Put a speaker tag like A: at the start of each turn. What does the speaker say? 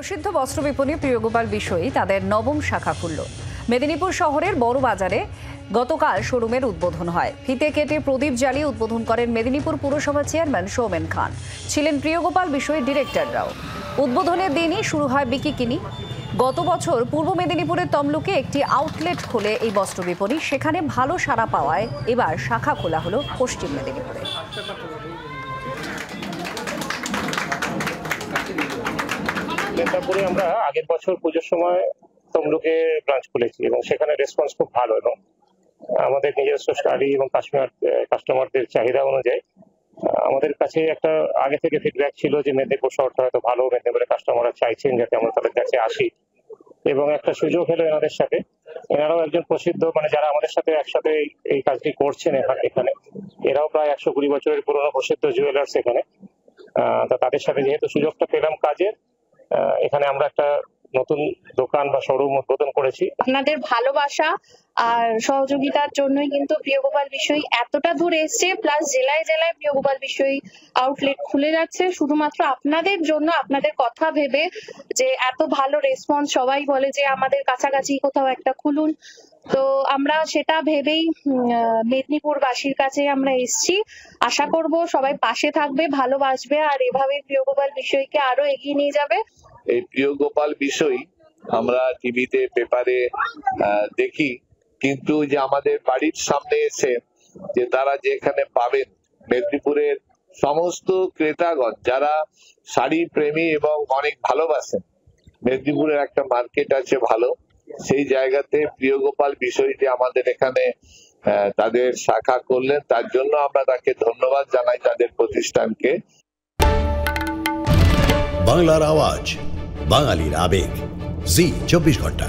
A: প্রসিদ্ধ বস্ত্র বিপণী প্রিয়গোপাল বিষয়ী তাদের নবম শাখা খুলল। মেদিনীপুর শহরের বড় বাজারে গতকাল শোরুমের উদ্বোধন হয়। ফিতে কেটে প্রদীপ জ্বালিয়ে উদ্বোধন করেন মেদিনীপুর পুরসভা চেয়ারম্যান সৌমেন খান। ছিলেন প্রিয়গোপাল বিষয়ী ডিরেক্টররাও। উদ্বোধনের দিনই শুরু হয় বিকিকিনি। গত বছর পূর্ব মেদিনীপুরের তমলুকে একটি আউটলেট খোলে এই বস্ত্র বিপণী। সেখানে ভালো সাড়া পাওয়ায় এবার শাখা খোলা হলো পশ্চিম মেদিনীপুরে।
B: মেদিনীপুরে আমরা আগের বছর পুজোর সময় তমলুকে ব্রাঞ্চ খুলেছি এবং সেখানে রেসপন্স খুব ভালো, এবং আমাদের নিজস্ব স্টাডি এবং কাস্টমারদের চাহিদা অনুযায়ী আমাদের কাছে একটা আগে থেকে ফিডব্যাক ছিল যে মেদিনীপুর শহরটা হয়তো ভালো, মেদিনীপুরের কাস্টমাররা চাইছেন যাতে আমরা তাদের কাছে আসি, এবং একটা সুযোগ হলো এনাদের সাথে। এনারাও একজন প্রসিদ্ধ, যারা আমাদের সাথে একসাথে এই কাজটি করছেন এখানে, এরাও প্রায় 120 বছরের পুরনো প্রসিদ্ধ জুয়েলার্স এখানে। তাদের সাথে যেহেতু সুযোগটা পেলাম কাজের, এখানে আমরা একটা নতুন দোকান বা শোরুম উদ্বোধন করেছি।
C: আপনাদের ভালোবাসা আর সহযোগিতার জন্যই কিন্তু প্রিয়গোপাল বিষয়ী এতটা দূর এসছে, প্লাস জেলায় জেলায় প্রিয়গোপাল বিষয়ী আউটলেট খুলে যাচ্ছে শুধুমাত্র আপনাদের জন্য, আপনাদের কথা ভেবে যে এত ভালো রেসপন্স। সবাই বলে যে আমাদের কাছাকাছি কোথাও একটা খুলুন, তো আমরা সেটা ভেবেই মেদিনীপুরবাসীর কাছে আমরা এসছি। আশা করব সবাই পাশে থাকবে, ভালোবাসবে, আর এভাবে প্রিয়গোপাল বিষয়কে আরো এগিয়ে নিয়ে যাবে।
D: এই প্রিয়গোপাল বিষয় আমরা টিভিতে পেপারে দেখি, কিন্তু যে আমাদের বাড়ির সামনে এসে যে তারা যেখানে পাবেন মেদিনীপুরের সমস্ত ক্রেতাগণ যারা শাড়ি প্রেমী এবং অনেক ভালোবাসেন, মেদিনীপুরের একটা মার্কেট আছে ভালো, সেই জায়গাতে প্রিয়গোপাল বিষয়টি আমাদের এখানে তাদের শাখা করলেন, তার জন্য আমরা তাকে ধন্যবাদ জানাই তাদের প্রতিষ্ঠানকে।
E: বাংলার আওয়াজ, বাঙালির আবেগ, জি 24 ঘন্টা।